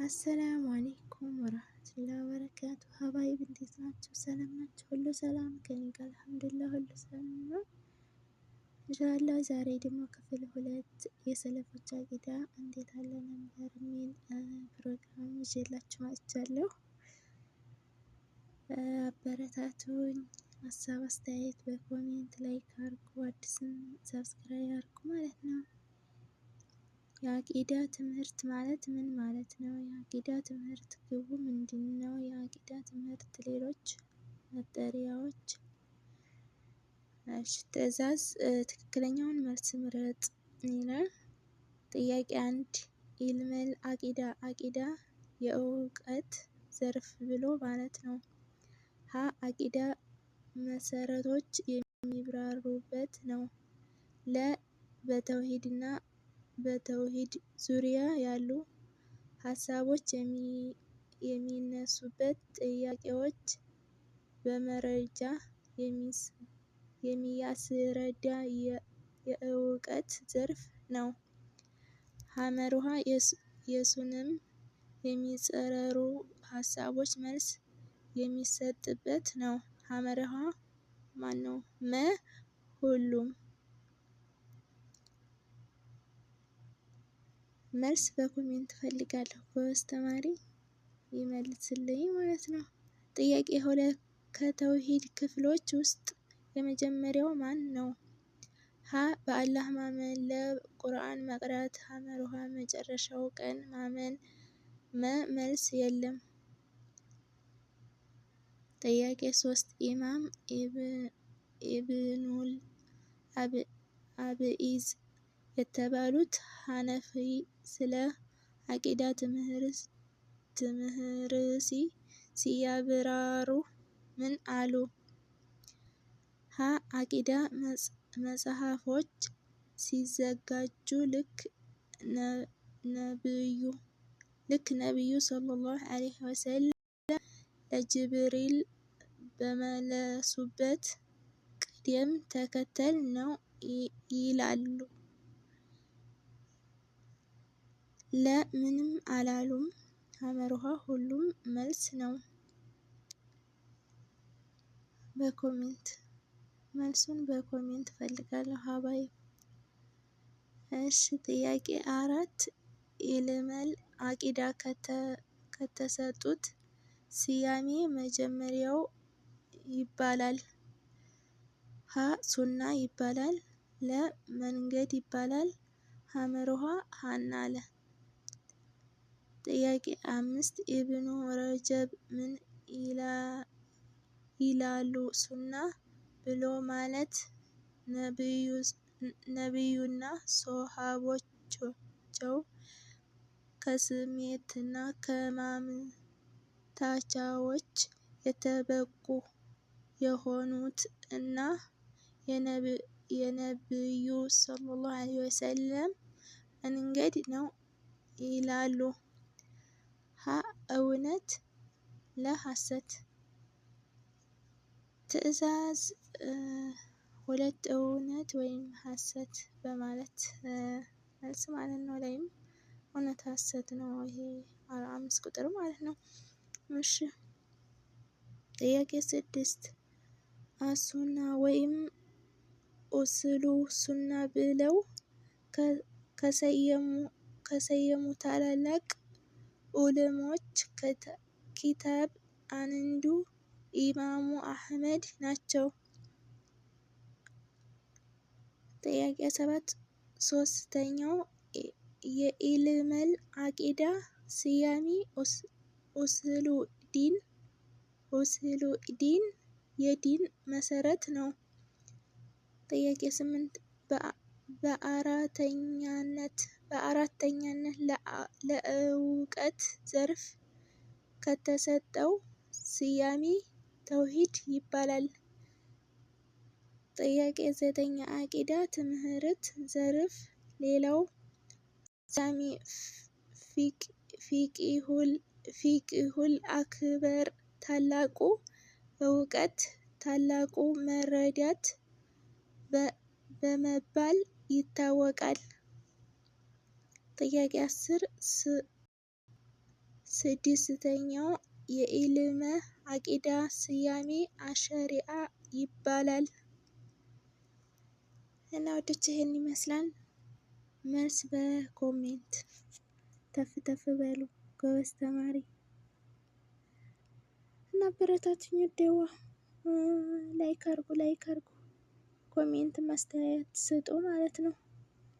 አሰላሙ አሌይኩም ወረህመቱላሂ ወበረካቱ። ሀባይብ እንዴት ናቸው? ሰላም ናቸው? ሁሉ ሰላም ከኔ ጋር አልሐምዱሊላህ ሁሉ ሰላም ነው። ኢንሻአላህ ዛሬ ደግሞ ክፍል 2 የሰለፎች አቂዳ እንዴት አለ ነበር የሚል ፕሮግራም ይዤላችሁ መጥቻለሁ። አበረታቱኝ። ሀሳብ አስተያየት በኮሜንት ላይክ አድርጉ፣ አዲስም ሰብስክራይብ አድርጉ ማለት ነው። የአቂዳ ትምህርት ማለት ምን ማለት ነው? የአቂዳ ትምህርት ግቡ ምንድን ነው? የአቂዳ ትምህርት ሌሎች መጠሪያዎች። ትዕዛዝ ትክክለኛውን መልስ ምረጥ ይላል። ጥያቄ 1 ኢልመል አቂዳ አቂዳ የእውቀት ዘርፍ ብሎ ማለት ነው። ሀ አቂዳ መሰረቶች የሚብራሩበት ነው። ለ በተውሂድና በተውሂድ ዙሪያ ያሉ ሀሳቦች የሚነሱበት ጥያቄዎች በመረጃ የሚያስረዳ የእውቀት ዘርፍ ነው። ሐመሩሃ የሱንም የሚጸረሩ ሀሳቦች መልስ የሚሰጥበት ነው። ሐመርሃ ማነው? መ ሁሉም መልስ በኮሜንት ፈልጋለሁ። ጎበዝ ተማሪ ይመልስልኝ ማለት ነው። ጥያቄ 2 ከተውሂድ ክፍሎች ውስጥ የመጀመሪያው ማን ነው? ሀ በአላህ ማመን፣ ለ ቁርአን መቅራት፣ ሐመሩሃ መጨረሻው ቀን ማመን፣ መ መልስ የለም። ጥያቄ 3 ኢማም ኢብኑል አብኢዝ የተባሉት ሐነፊ ስለ አቂዳ ትምህርት ሲያብራሩ ምን አሉ? ሀ አቂዳ መጽሐፎች ሲዘጋጁ ልክ ነብዩ ሰለላሁ ዐለይሂ ወሰለም ለጅብሪል በመለሱበት ቅደም ተከተል ነው ይላሉ። ለ ምንም አላሉም። ሐመሩሃ ሁሉም መልስ ነው። በኮሜንት መልሱን በኮሜንት ፈልጋለሁ ሀባይ። እሺ ጥያቄ 4 ኢልመል አቂዳ ከተሰጡት ስያሜ መጀመሪያው ይባላል። ሀ ሱና ይባላል፣ ለ መንገድ ይባላል፣ ሐመሩሃ ሀናለ። ጥያቄ 5 ኢብኑ ረጀብ ምን ይላሉ? ሱና ብሎ ማለት ነብዩና ሶሐቦቻቸው ከስሜትና ከማመንታዎች የተበቁ የሆኑት እና የነብዩ ሰለላሁ ዐለይሂ ወሰለም መንገድ ነው ይላሉ። ሀ እውነት፣ ለ ሐሰት። ትዕዛዝ 2 እውነት ወይም ሐሰት በማለት መልስ ማለት ነው። ላይም እውነት ሐሰት ነው። ይሄ 5 ቁጥር ማለት ነው። እሺ ጥያቄ 6 አሱና ወይም ኡሱሉ ሱና ብለው ከሰየሙ ታላላቅ ዑለሞች ኪታብ አንዱ ኢማሙ አህመድ ናቸው። ጥያቄ 7 ሶስተኛው የኢልመል አቂዳ ስያሜ ኡሱሉ ዲን የዲን መሰረት ነው። ጥያቄ 8 በአራተኛነት ለእውቀት ዘርፍ ከተሰጠው ስያሜ ተውሂድ ይባላል። ጥያቄ 9 የአቂዳ ትምህርት ዘርፍ ሌላው ስያሜ ፊቅሁል አክበር ታላቁ እውቀት፣ ታላቁ መረዳት በመባል ይታወቃል። ጥያቄ 10 ስድስተኛው የኢልመ አቂዳ ስያሜ አሸሪዓ ይባላል። እና ወዶች ይሄን ይመስላል። መልስ በኮሜንት ተፍ ተፍ በሉ ጎበዝ ተማሪ እና አበረታቱኝ ውዴዋ። ላይክ አርጉ ኮሜንት ማስተያየት ስጡ ማለት ነው።